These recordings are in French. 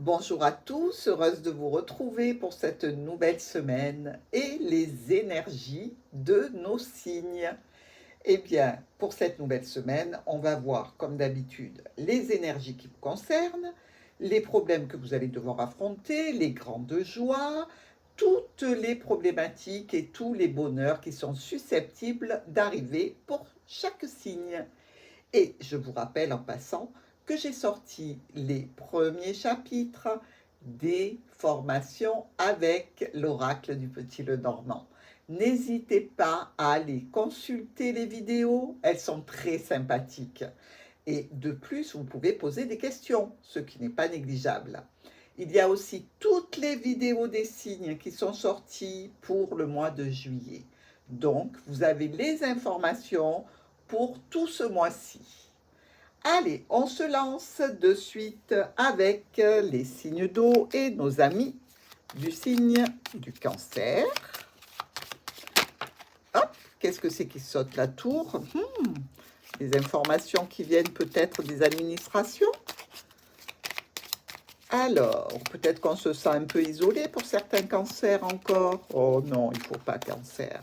Bonjour à tous, heureuse de vous retrouver pour cette nouvelle semaine et les énergies de nos signes. Eh bien, pour cette nouvelle semaine, on va voir, comme d'habitude, les énergies qui vous concernent, les problèmes que vous allez devoir affronter, les grandes joies, toutes les problématiques et tous les bonheurs qui sont susceptibles d'arriver pour chaque signe. Et je vous rappelle en passant que j'ai sorti les premiers chapitres des formations avec l'oracle du Petit Lenormand. N'hésitez pas à aller consulter les vidéos, elles sont très sympathiques. Et de plus, vous pouvez poser des questions, ce qui n'est pas négligeable. Il y a aussi toutes les vidéos des signes qui sont sorties pour le mois de juillet. Donc, vous avez les informations pour tout ce mois-ci. Allez, on se lance de suite avec les signes d'eau et nos amis du signe du Cancer. Hop, qu'est-ce que c'est qui saute la tour? Les informations qui viennent peut-être des administrations. Alors, peut-être qu'on se sent un peu isolé pour certains cancers encore. Oh non, il ne faut pas Cancer.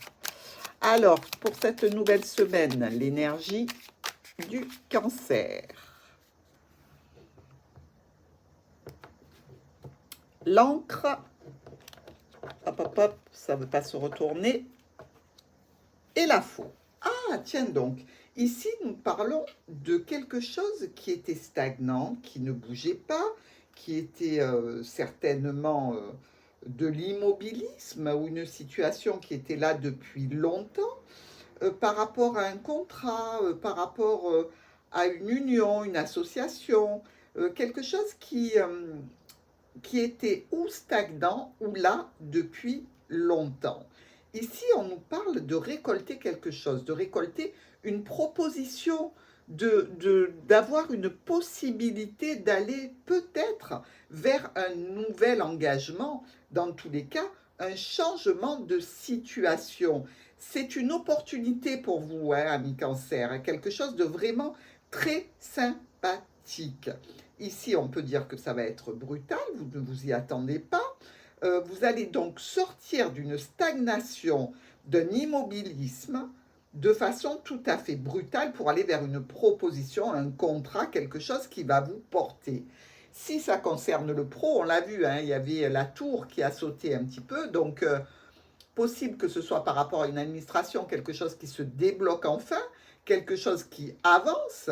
Alors, pour cette nouvelle semaine, l'énergie du Cancer. L'encre, hop, hop, hop, ça ne veut pas se retourner. Et la faux. Ah, tiens donc, ici nous parlons de quelque chose qui était stagnant, qui ne bougeait pas, qui était certainement de l'immobilisme ou une situation qui était là depuis longtemps par rapport à un contrat, par rapport à une union, une association, quelque chose qui était ou stagnant ou là depuis longtemps. Ici, on nous parle de récolter quelque chose, de récolter une proposition, d'avoir une possibilité d'aller peut-être vers un nouvel engagement, dans tous les cas, un changement de situation. C'est une opportunité pour vous, hein, amis Cancer, hein, quelque chose de vraiment très sympathique. Ici, on peut dire que ça va être brutal, vous ne vous y attendez pas. Vous allez donc sortir d'une stagnation, d'un immobilisme, de façon tout à fait brutale pour aller vers une proposition, un contrat, quelque chose qui va vous porter. Si ça concerne le pro, on l'a vu, hein, il y avait la tour qui a sauté un petit peu, donc possible que ce soit par rapport à une administration, quelque chose qui se débloque enfin, quelque chose qui avance,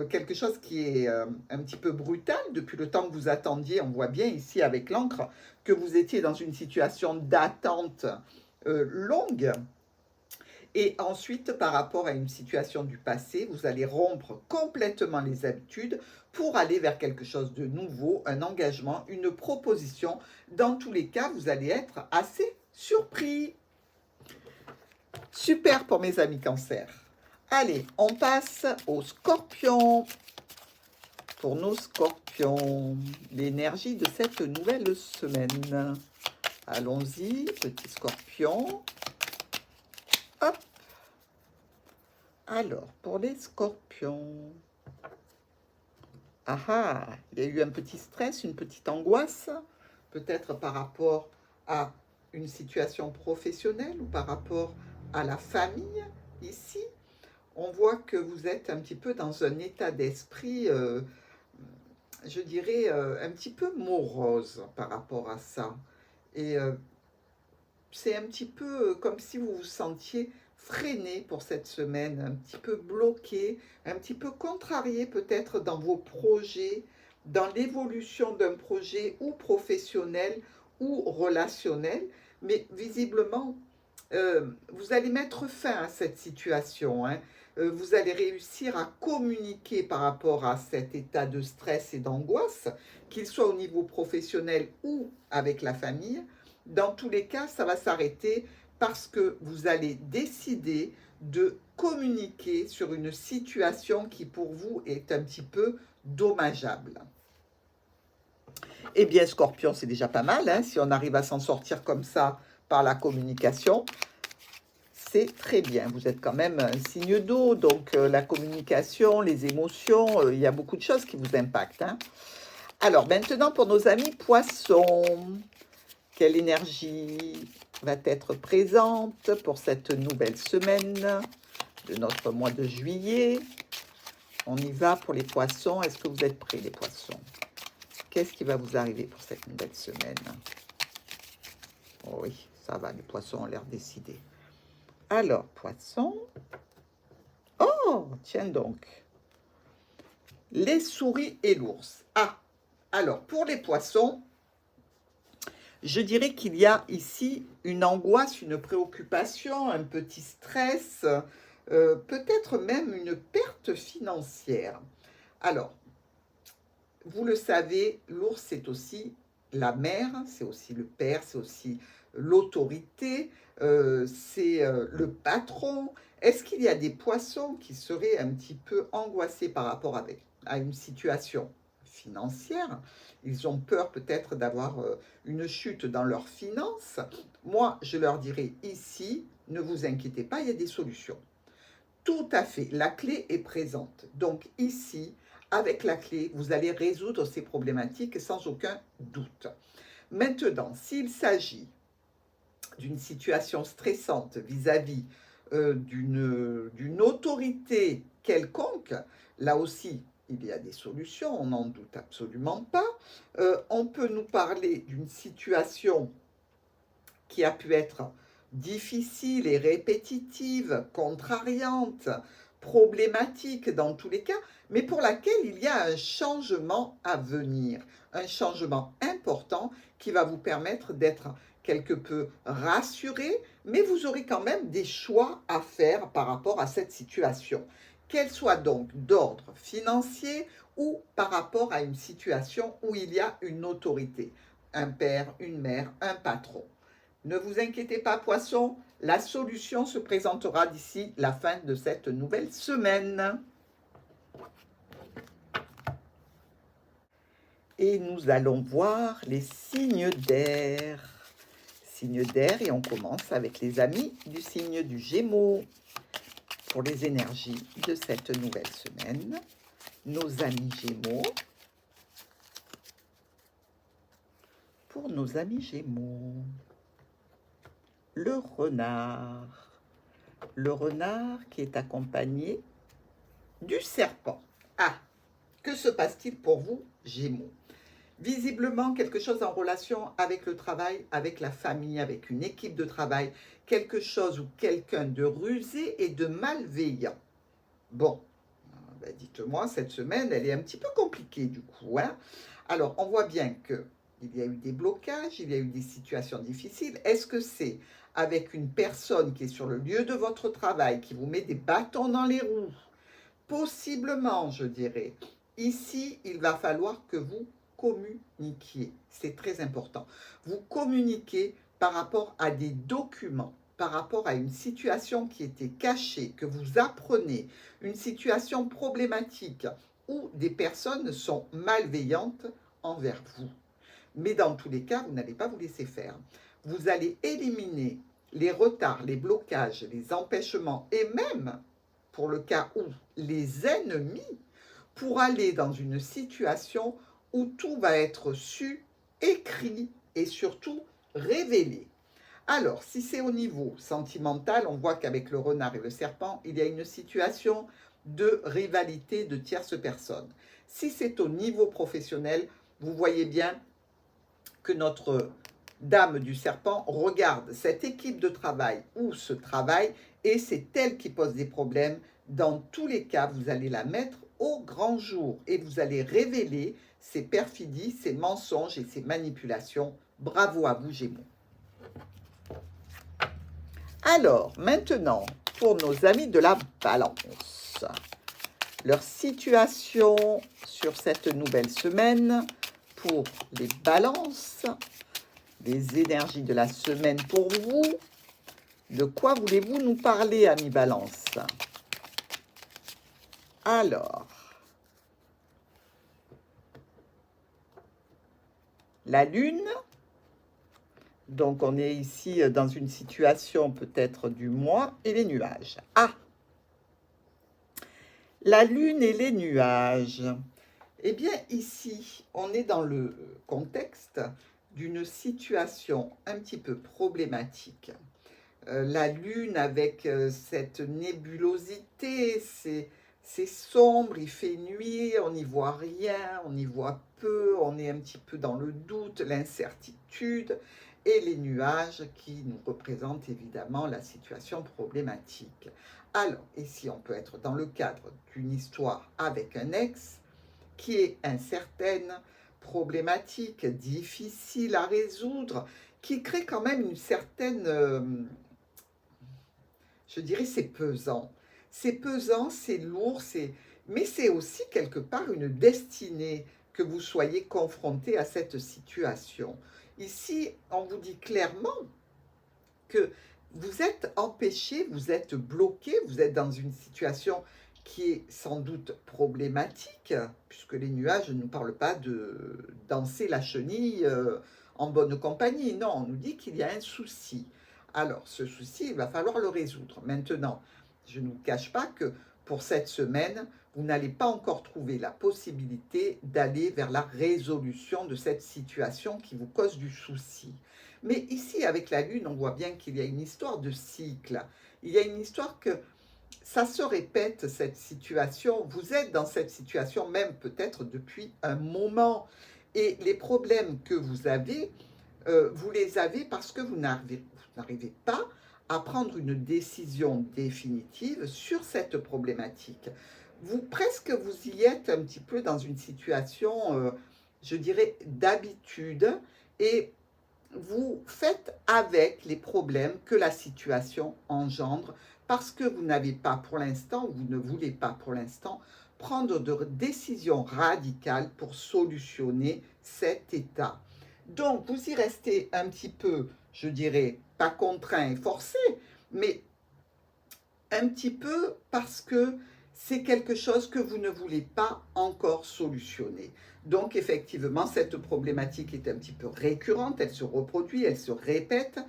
quelque chose qui est un petit peu brutal depuis le temps que vous attendiez. On voit bien ici avec l'encre que vous étiez dans une situation d'attente longue. Et ensuite, par rapport à une situation du passé, vous allez rompre complètement les habitudes pour aller vers quelque chose de nouveau, un engagement, une proposition. Dans tous les cas, vous allez être assez surpris. Super pour mes amis Cancer. Allez, on passe aux Scorpions. Pour nos Scorpions, l'énergie de cette nouvelle semaine. Allons-y, petit Scorpion. Hop. Alors, pour les Scorpions. Ah ah, il y a eu un petit stress, une petite angoisse, peut-être par rapport à une situation professionnelle ou par rapport à la famille ici. On voit que vous êtes un petit peu dans un état d'esprit, je dirais, un petit peu morose par rapport à ça. Et c'est un petit peu comme si vous vous sentiez freiné pour cette semaine, un petit peu bloqué, un petit peu contrarié peut-être dans vos projets, dans l'évolution d'un projet ou professionnel ou relationnel, mais visiblement, vous allez mettre fin à cette situation, hein. Vous allez réussir à communiquer par rapport à cet état de stress et d'angoisse, qu'il soit au niveau professionnel ou avec la famille. Dans tous les cas, ça va s'arrêter parce que vous allez décider de communiquer sur une situation qui pour vous est un petit peu dommageable. Eh bien, Scorpion, c'est déjà pas mal, hein, si on arrive à s'en sortir comme ça par la communication. C'est très bien. Vous êtes quand même un signe d'eau, donc la communication, les émotions, il y a beaucoup de choses qui vous impactent, hein. Alors, maintenant, pour nos amis poissons, quelle énergie va être présente pour cette nouvelle semaine de notre mois de juillet? On y va pour les poissons. Est-ce que vous êtes prêts, les poissons? Qu'est-ce qui va vous arriver pour cette nouvelle semaine? Oh oui, ça va, les poissons ont l'air décidés. Alors, poissons. Oh, tiens donc. Les souris et l'ours. Ah, alors, pour les poissons, je dirais qu'il y a ici une angoisse, une préoccupation, un petit stress, peut-être même une perte financière. Alors, vous le savez, l'ours, c'est aussi la mère, c'est aussi le père, c'est aussi l'autorité, c'est le patron. Est-ce qu'il y a des poissons qui seraient un petit peu angoissés par rapport à une situation financière? Ils ont peur peut-être d'avoir une chute dans leurs finances. Moi, je leur dirais ici, ne vous inquiétez pas, il y a des solutions. Tout à fait, la clé est présente. Donc ici, avec la clé, vous allez résoudre ces problématiques sans aucun doute. Maintenant, s'il s'agit d'une situation stressante vis-à-vis d'une autorité quelconque, là aussi, il y a des solutions, on n'en doute absolument pas. On peut nous parler d'une situation qui a pu être difficile et répétitive, contrariante, problématique dans tous les cas, mais pour laquelle il y a un changement à venir, un changement important qui va vous permettre d'être quelque peu rassuré, mais vous aurez quand même des choix à faire par rapport à cette situation, qu'elle soit donc d'ordre financier ou par rapport à une situation où il y a une autorité, un père, une mère, un patron. Ne vous inquiétez pas, poissons, la solution se présentera d'ici la fin de cette nouvelle semaine. Et nous allons voir les signes d'air. Signes d'air, et on commence avec les amis du signe du Gémeaux. Pour les énergies de cette nouvelle semaine, nos amis Gémeaux. Pour nos amis Gémeaux. Le renard. Le renard qui est accompagné du serpent. Ah, que se passe-t-il pour vous, Gémeaux? Visiblement, quelque chose en relation avec le travail, avec la famille, avec une équipe de travail, quelque chose ou quelqu'un de rusé et de malveillant. Bon, ben dites-moi, cette semaine, elle est un petit peu compliquée du coup. Hein? Alors, on voit bien qu'il y a eu des blocages, il y a eu des situations difficiles. Est-ce que c'est avec une personne qui est sur le lieu de votre travail, qui vous met des bâtons dans les roues? Possiblement, je dirais. Ici, il va falloir que vous communiquiez. C'est très important. Vous communiquez par rapport à des documents, par rapport à une situation qui était cachée, que vous apprenez, une situation problématique où des personnes sont malveillantes envers vous. Mais dans tous les cas, vous n'allez pas vous laisser faire. Vous allez éliminer les retards, les blocages, les empêchements et même, pour le cas où, les ennemis, pour aller dans une situation où tout va être su, écrit et surtout révélé. Alors, si c'est au niveau sentimental, on voit qu'avec le renard et le serpent, il y a une situation de rivalité de tierces personnes. Si c'est au niveau professionnel, vous voyez bien que notre dame du serpent regarde cette équipe de travail ou ce travail et c'est elle qui pose des problèmes. Dans tous les cas, vous allez la mettre au grand jour et vous allez révéler ses perfidies, ses mensonges et ses manipulations. Bravo à vous, Gémeaux. Alors, maintenant, pour nos amis de la balance, leur situation sur cette nouvelle semaine pour les balances, les énergies de la semaine pour vous. De quoi voulez-vous nous parler, amis balance? Alors, la lune, donc on est ici dans une situation peut-être du mois, et les nuages. Ah, la lune et les nuages. Eh bien, ici, on est dans le contexte d'une situation un petit peu problématique. La Lune avec cette nébulosité, c'est sombre, il fait nuit, on n'y voit rien, on y voit peu, on est un petit peu dans le doute, l'incertitude, et les nuages qui nous représentent évidemment la situation problématique. Alors, ici, on peut être dans le cadre d'une histoire avec un ex qui est incertaine, problématique, difficile à résoudre, qui crée quand même une certaine je dirais, c'est pesant. C'est pesant, c'est lourd, mais c'est aussi quelque part une destinée que vous soyez confronté à cette situation. Ici, on vous dit clairement que vous êtes empêché, vous êtes bloqué, vous êtes dans une situation qui est sans doute problématique, puisque les nuages ne nous parlent pas de danser la chenille en bonne compagnie. Non, on nous dit qu'il y a un souci. Alors, ce souci, il va falloir le résoudre. Maintenant, je ne vous cache pas que pour cette semaine, vous n'allez pas encore trouver la possibilité d'aller vers la résolution de cette situation qui vous cause du souci. Mais ici, avec la Lune, on voit bien qu'il y a une histoire de cycle. Il y a une histoire que ça se répète, cette situation. Vous êtes dans cette situation même peut-être depuis un moment. Et les problèmes que vous les avez parce que vous n'arrivez pas à prendre une décision définitive sur cette problématique. Presque vous y êtes un petit peu dans une situation, je dirais, d'habitude, et vous faites avec les problèmes que la situation engendre parce que vous n'avez pas pour l'instant, vous ne voulez pas pour l'instant prendre de décisions radicales pour solutionner cet état. Donc, vous y restez un petit peu, je dirais, pas contraint et forcé, mais un petit peu parce que c'est quelque chose que vous ne voulez pas encore solutionner. Donc effectivement, cette problématique est un petit peu récurrente, elle se reproduit, elle se répète,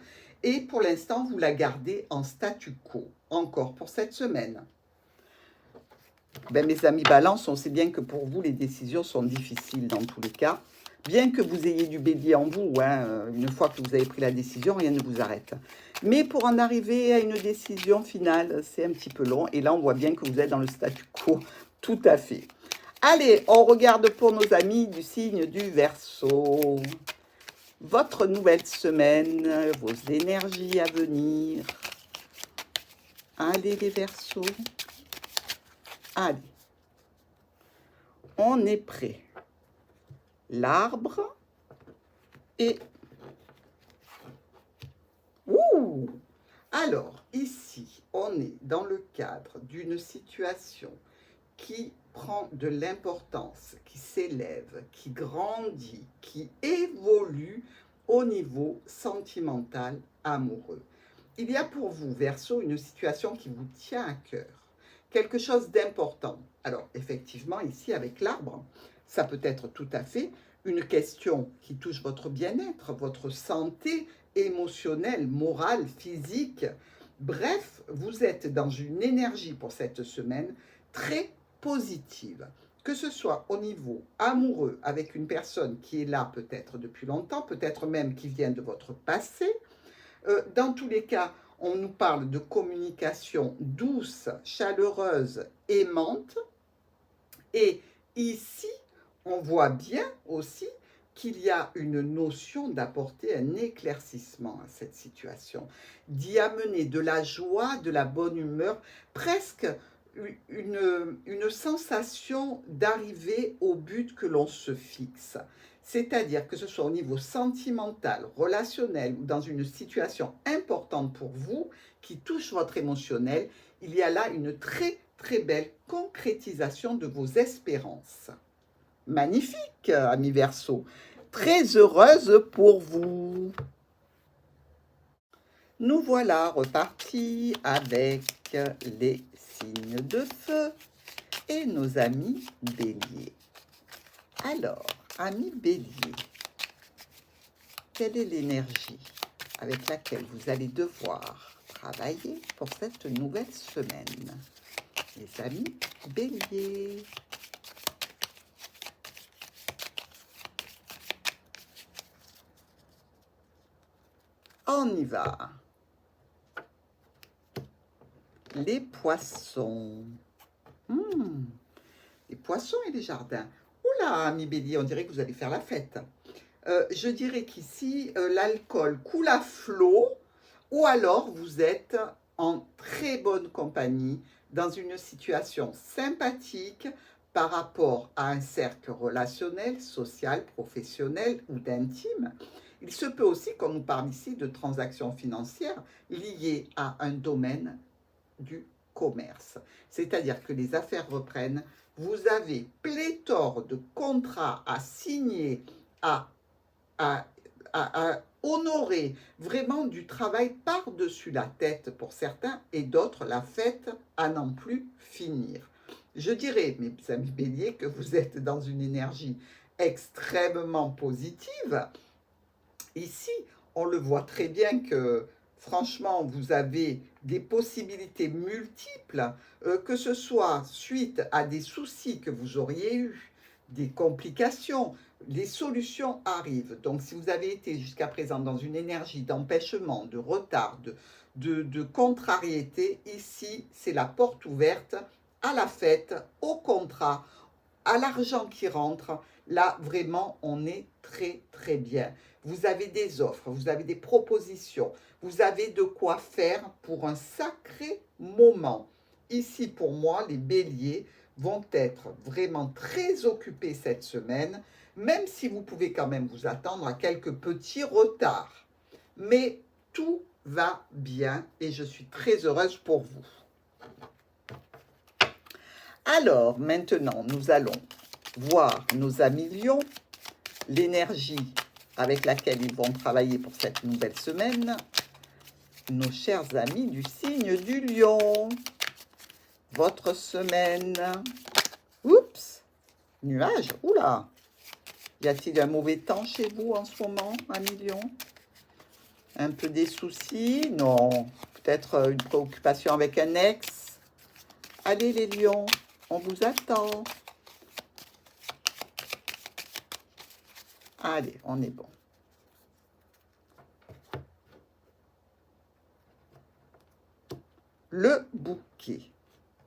et pour l'instant, vous la gardez en statu quo, encore pour cette semaine. Ben, mes amis Balance, on sait bien que pour vous, les décisions sont difficiles dans tous les cas. Bien que vous ayez du bélier en vous, hein, une fois que vous avez pris la décision, rien ne vous arrête. Mais pour en arriver à une décision finale, c'est un petit peu long. Et là, on voit bien que vous êtes dans le statu quo, tout à fait. Allez, on regarde pour nos amis du signe du Verseau. Votre nouvelle semaine, vos énergies à venir. Allez les Verseaux. Allez. On est prêt. L'arbre et... Ouh! Alors, ici, on est dans le cadre d'une situation qui prend de l'importance, qui s'élève, qui grandit, qui évolue au niveau sentimental amoureux. Il y a pour vous, Verseau, une situation qui vous tient à cœur, quelque chose d'important. Alors, effectivement, ici, avec l'arbre, ça peut être tout à fait une question qui touche votre bien-être, votre santé émotionnelle, morale, physique. Bref, vous êtes dans une énergie pour cette semaine très positive, que ce soit au niveau amoureux avec une personne qui est là peut-être depuis longtemps, peut-être même qui vient de votre passé. Dans tous les cas, on nous parle de communication douce, chaleureuse, aimante. Et ici, on voit bien aussi qu'il y a une notion d'apporter un éclaircissement à cette situation, d'y amener de la joie, de la bonne humeur, presque une sensation d'arriver au but que l'on se fixe. C'est-à-dire que ce soit au niveau sentimental, relationnel ou dans une situation importante pour vous qui touche votre émotionnel, il y a là une très très belle concrétisation de vos espérances. Magnifique, amis Verseau. Très heureuse pour vous. Nous voilà repartis avec les signes de feu et nos amis Bélier. Alors, amis Bélier, quelle est l'énergie avec laquelle vous allez devoir travailler pour cette nouvelle semaine? Les amis Bélier. On y va. Les poissons. Les poissons et les jardins. Oula, ami Bélier, on dirait que vous allez faire la fête. Je dirais qu'ici, l'alcool coule à flot, ou alors vous êtes en très bonne compagnie, dans une situation sympathique par rapport à un cercle relationnel, social, professionnel ou d'intime. Il se peut aussi qu'on nous parle ici de transactions financières liées à un domaine du commerce. C'est-à-dire que les affaires reprennent, vous avez pléthore de contrats à signer, à honorer, vraiment du travail par-dessus la tête pour certains, et d'autres, la fête à n'en plus finir. Je dirais, mes amis Bélier, que vous êtes dans une énergie extrêmement positive. Ici, on le voit très bien que, franchement, vous avez des possibilités multiples, que ce soit suite à des soucis que vous auriez eus, des complications, les solutions arrivent. Donc, si vous avez été jusqu'à présent dans une énergie d'empêchement, de retard, de contrariété, ici, c'est la porte ouverte à la fête, au contrat, à l'argent qui rentre. Là, vraiment, on est très, très bien. Vous avez des offres, vous avez des propositions, vous avez de quoi faire pour un sacré moment. Ici, pour moi, les béliers vont être vraiment très occupés cette semaine, même si vous pouvez quand même vous attendre à quelques petits retards. Mais tout va bien et je suis très heureuse pour vous. Alors, maintenant, nous allons voir nos amis Lions, l'énergie avec laquelle ils vont travailler pour cette nouvelle semaine. Nos chers amis du signe du Lion, votre semaine. Oups, nuage, oula. Y a-t-il un mauvais temps chez vous en ce moment, amis Lion? Un peu des soucis? Non. Peut-être une préoccupation avec un ex? Allez les lions, on vous attend. Allez, on est bon. Le bouquet.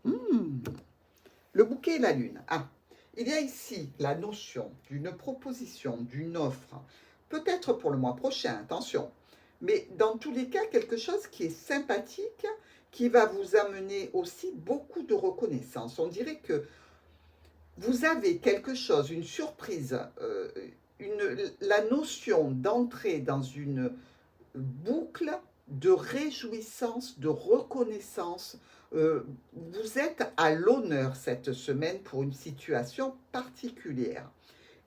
Le bouquet et la lune. Ah, il y a ici la notion d'une proposition, d'une offre, peut-être pour le mois prochain, attention, mais dans tous les cas, quelque chose qui est sympathique, qui va vous amener aussi beaucoup de reconnaissance. On dirait que vous avez quelque chose, une surprise, la notion d'entrer dans une boucle de réjouissance, de reconnaissance. Vous êtes à l'honneur cette semaine pour une situation particulière.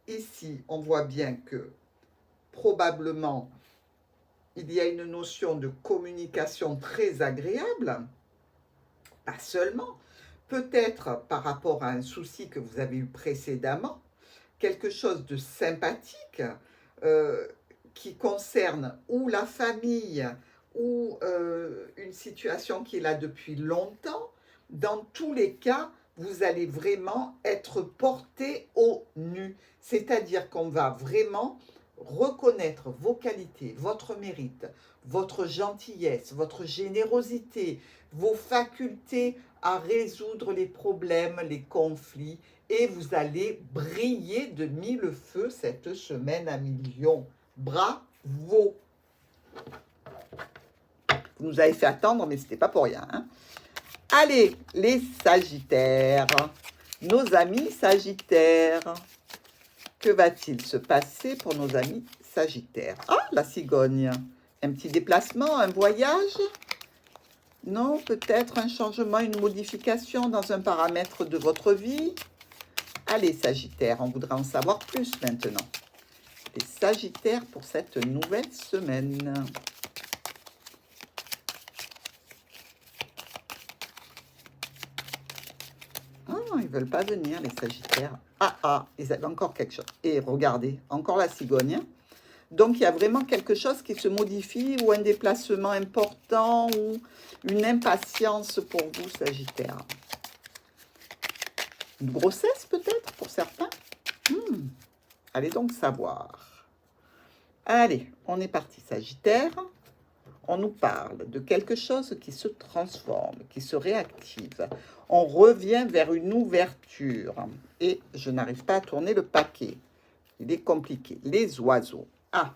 Ici, on voit bien que probablement il y a une notion de communication très agréable, pas seulement, peut-être par rapport à un souci que vous avez eu précédemment, quelque chose de sympathique qui concerne ou la famille ou une situation qui est là depuis longtemps. Dans tous les cas, vous allez vraiment être porté au nu. C'est-à-dire qu'on va vraiment reconnaître vos qualités, votre mérite, votre gentillesse, votre générosité, vos facultés à résoudre les problèmes, les conflits, et vous allez briller de mille feux cette semaine à Lion. Bravo! Vous nous avez fait attendre, mais ce n'était pas pour rien. Hein? Allez, les Sagittaires, nos amis Sagittaires. Que va-t-il se passer pour nos amis Sagittaires? Ah, la cigogne. Un petit déplacement, un voyage? Non, peut-être un changement, une modification dans un paramètre de votre vie? Allez, Sagittaire, on voudra en savoir plus maintenant. Les Sagittaires pour cette nouvelle semaine. Ah, ils ne veulent pas venir, les Sagittaires. Ah, ils avaient encore quelque chose. Et regardez, encore la cigogne. Donc, il y a vraiment quelque chose qui se modifie ou un déplacement important ou une impatience pour vous, Sagittaire. Une grossesse peut-être pour certains. Allez donc savoir. Allez, on est parti, Sagittaire. on nous parle de quelque chose qui se transforme, qui se réactive. On revient vers une ouverture. Et je n'arrive pas à tourner le paquet. Il est compliqué. Les oiseaux. Ah.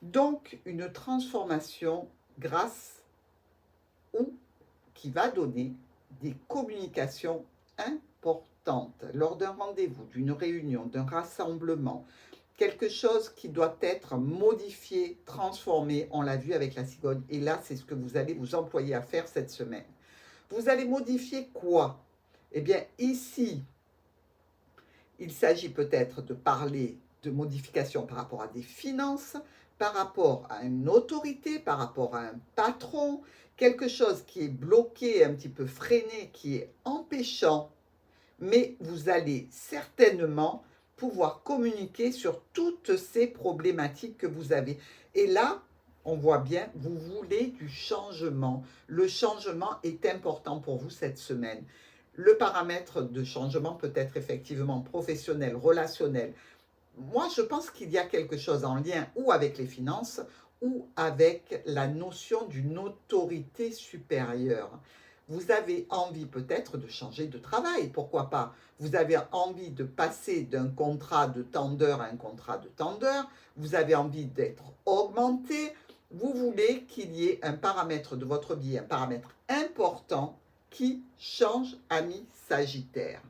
Donc, une transformation grâce ou qui va donner des communications importantes lors d'un rendez-vous, d'une réunion, d'un rassemblement. Quelque chose qui doit être modifié, transformé. On l'a vu avec la cigogne. Et là, c'est ce que vous allez vous employer à faire cette semaine. Vous allez modifier quoi? Eh bien, ici, il s'agit peut-être de parler de modification par rapport à des finances, par rapport à une autorité, par rapport à un patron, quelque chose qui est bloqué, un petit peu freiné, qui est empêchant, mais vous allez certainement pouvoir communiquer sur toutes ces problématiques que vous avez. Et là, on voit bien, vous voulez du changement. Le changement est important pour vous cette semaine. Le paramètre de changement peut être effectivement professionnel, relationnel. Moi, je pense qu'il y a quelque chose en lien ou avec les finances ou avec la notion d'une autorité supérieure. Vous avez envie peut-être de changer de travail, pourquoi pas? Vous avez envie de passer d'un contrat de tendeur à un contrat de tendeur, vous avez envie d'être augmenté, vous voulez qu'il y ait un paramètre de votre vie, un paramètre important qui change, ami Sagittaire.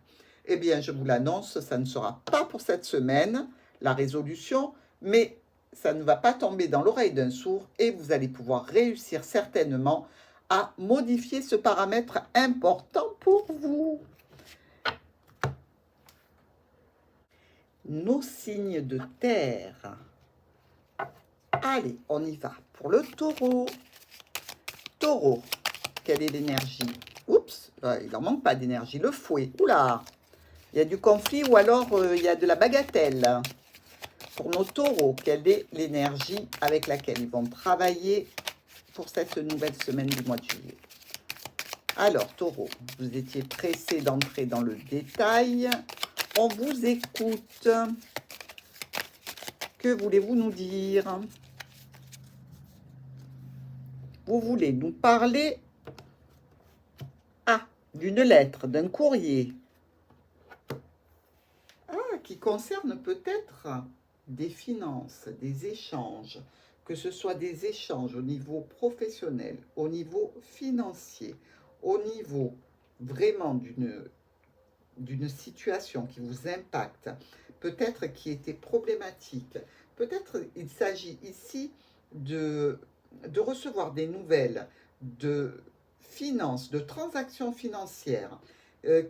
Eh bien, je vous l'annonce, ça ne sera pas pour cette semaine, la résolution, mais ça ne va pas tomber dans l'oreille d'un sourd et vous allez pouvoir réussir certainement à modifier ce paramètre important pour vous. Nos signes de terre. Allez, on y va pour le taureau. Taureau, quelle est l'énergie? Oups, il n'en manque pas d'énergie. Le fouet, oula, il y a du conflit ou alors il y a de la bagatelle. Pour nos taureaux, quelle est l'énergie avec laquelle ils vont travailler pour cette nouvelle semaine du mois de juillet? Alors, taureau, vous étiez pressé d'entrer dans le détail. On vous écoute. Que voulez-vous nous dire? Vous voulez nous parler d'une lettre, d'un courrier qui concerne peut-être des finances, des échanges, que ce soit des échanges au niveau professionnel, au niveau financier, au niveau vraiment d'une situation qui vous impacte, peut-être qui était problématique, peut-être il s'agit ici de recevoir des nouvelles de finances, de transactions financières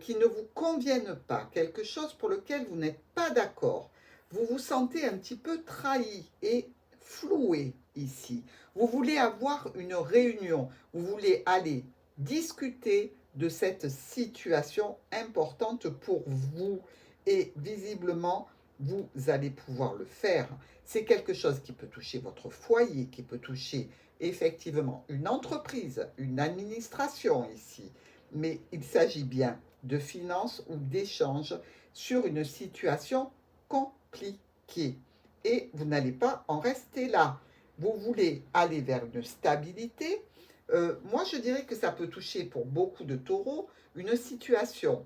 qui ne vous conviennent pas, quelque chose pour lequel vous n'êtes pas d'accord. Vous vous sentez un petit peu trahi et floué ici. Vous voulez avoir une réunion, vous voulez aller discuter de cette situation importante pour vous et visiblement, vous allez pouvoir le faire. C'est quelque chose qui peut toucher votre foyer, qui peut toucher effectivement une entreprise, une administration ici, mais il s'agit bien de finances ou d'échanges sur une situation compliquée. Et vous n'allez pas en rester là. Vous voulez aller vers une stabilité. Moi, je dirais que ça peut toucher pour beaucoup de taureaux une situation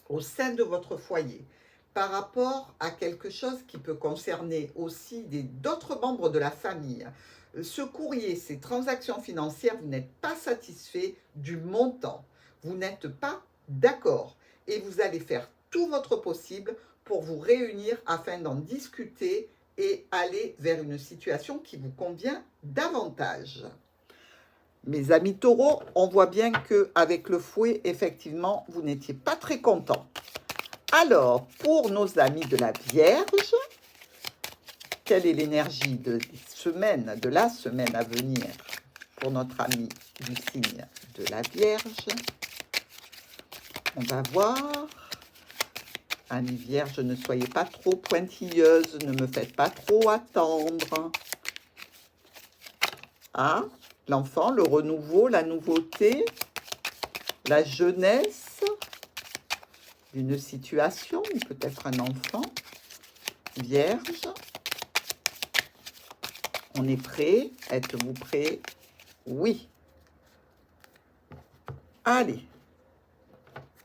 au sein de votre foyer par rapport à quelque chose qui peut concerner aussi d'autres membres de la famille. Ce courrier, ces transactions financières, vous n'êtes pas satisfait du montant. Vous n'êtes pas d'accord. Et vous allez faire tout votre possible pour vous réunir afin d'en discuter et aller vers une situation qui vous convient davantage. Mes amis taureaux, on voit bien qu'avec le fouet, effectivement, vous n'étiez pas très contents. Alors, pour nos amis de la Vierge, quelle est l'énergie de la semaine à venir pour notre ami du signe de la Vierge? On va voir. Amis Vierge, ne soyez pas trop pointilleuse, ne me faites pas trop attendre. Ah, l'enfant, le renouveau, la nouveauté, la jeunesse d'une situation, ou peut-être un enfant, Vierge. On est prêt? Êtes-vous prêt? Oui. Allez.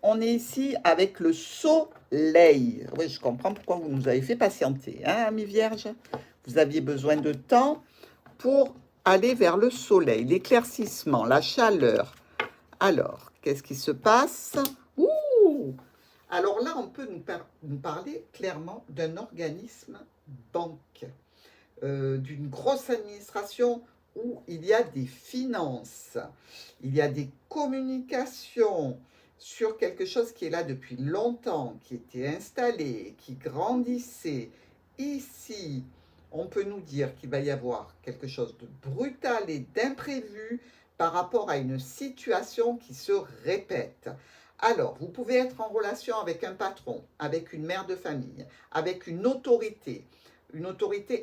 On est ici avec le soleil. Oui, je comprends pourquoi vous nous avez fait patienter, hein, amis vierges. Vous aviez besoin de temps pour aller vers le soleil, l'éclaircissement, la chaleur. Alors, qu'est-ce qui se passe? Ouh! Alors là, on peut nous parler clairement d'un organisme banque, d'une grosse administration où il y a des finances, il y a des communications sur quelque chose qui est là depuis longtemps, qui était installé, qui grandissait. Ici, on peut nous dire qu'il va y avoir quelque chose de brutal et d'imprévu par rapport à une situation qui se répète. Alors, vous pouvez être en relation avec un patron, avec une mère de famille, avec une autorité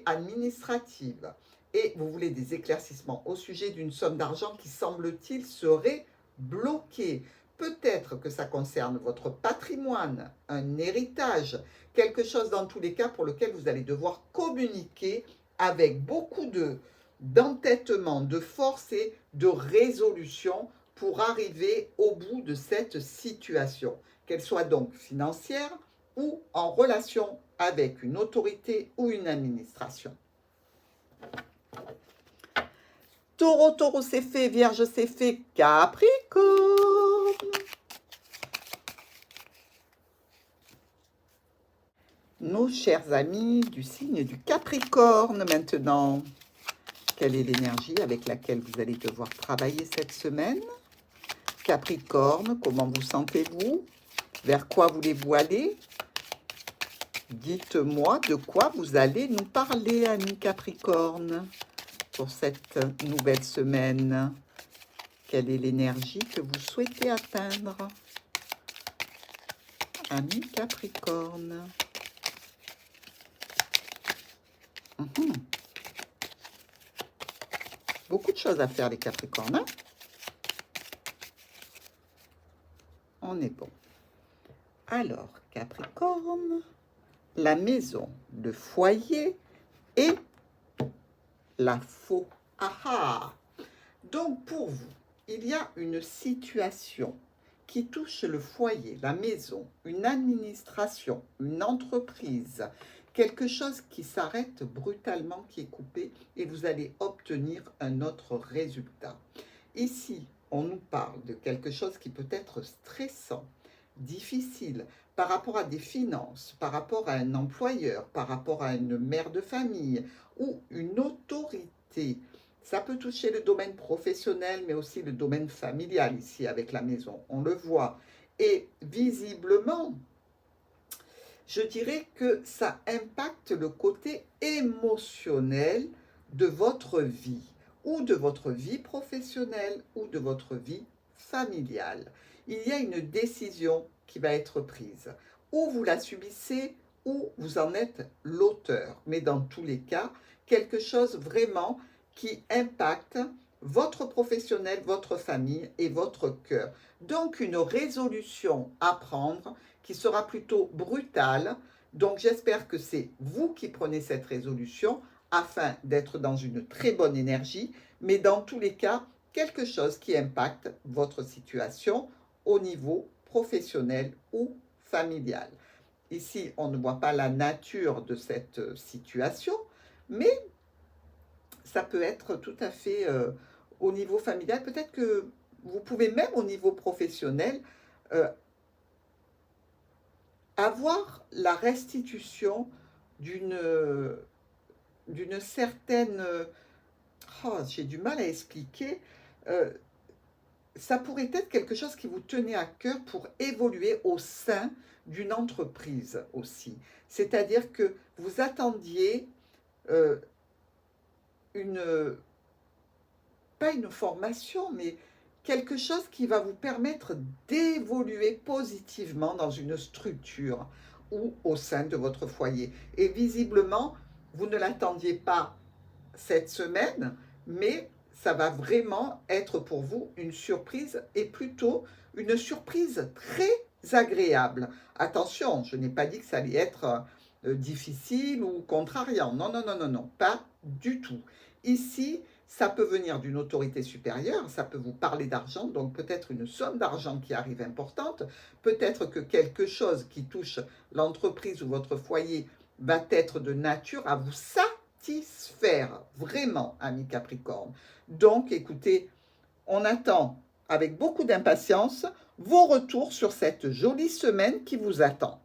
administrative, et vous voulez des éclaircissements au sujet d'une somme d'argent qui, semble-t-il, serait bloquée. Peut-être que ça concerne votre patrimoine, un héritage, quelque chose dans tous les cas pour lequel vous allez devoir communiquer avec beaucoup d'entêtement, de force et de résolution pour arriver au bout de cette situation, qu'elle soit donc financière ou en relation avec une autorité ou une administration. Taureau, taureau, c'est fait. Vierge, c'est fait. Capricorne. Nos chers amis du signe du Capricorne maintenant. Quelle est l'énergie avec laquelle vous allez devoir travailler cette semaine? Capricorne, comment vous sentez-vous? Vers quoi voulez-vous aller? Dites-moi de quoi vous allez nous parler, amis Capricorne, pour cette nouvelle semaine. Quelle est l'énergie que vous souhaitez atteindre, amis Capricorne? Beaucoup de choses à faire, les Capricornes, hein? On est bon. Alors, Capricorne, la maison, le foyer et la faux. Ah! Donc, pour vous, il y a une situation qui touche le foyer, la maison, une administration, une entreprise, quelque chose qui s'arrête brutalement, qui est coupé, et vous allez obtenir un autre résultat. Ici, on nous parle de quelque chose qui peut être stressant, difficile, par rapport à des finances, par rapport à un employeur, par rapport à une mère de famille ou une autorité. Ça peut toucher le domaine professionnel, mais aussi le domaine familial ici avec la maison. On le voit. Et visiblement, je dirais que ça impacte le côté émotionnel de votre vie, ou de votre vie professionnelle, ou de votre vie familiale. Il y a une décision qui va être prise. Ou vous la subissez, ou vous en êtes l'auteur. Mais dans tous les cas, quelque chose vraiment qui impacte votre professionnel, votre famille et votre cœur. Donc une résolution à prendre qui sera plutôt brutale. Donc j'espère que c'est vous qui prenez cette résolution afin d'être dans une très bonne énergie, mais dans tous les cas, quelque chose qui impacte votre situation au niveau professionnel ou familial. Ici, on ne voit pas la nature de cette situation, mais ça peut être tout à fait au niveau familial. Peut-être que vous pouvez même au niveau professionnel avoir la restitution d'une certaine... j'ai du mal à expliquer. Ça pourrait être quelque chose qui vous tenait à cœur pour évoluer au sein d'une entreprise aussi. C'est-à-dire que vous attendiez pas une formation, mais quelque chose qui va vous permettre d'évoluer positivement dans une structure ou au sein de votre foyer. Et visiblement, vous ne l'attendiez pas cette semaine, mais ça va vraiment être pour vous une surprise et plutôt une surprise très agréable. Attention, je n'ai pas dit que ça allait être difficile ou contrariant. Non, non, non, non, non, pas du tout. Ici, ça peut venir d'une autorité supérieure, ça peut vous parler d'argent, donc peut-être une somme d'argent qui arrive importante, peut-être que quelque chose qui touche l'entreprise ou votre foyer va être de nature à vous satisfaire, vraiment, ami Capricorne. Donc, écoutez, on attend avec beaucoup d'impatience vos retours sur cette jolie semaine qui vous attend.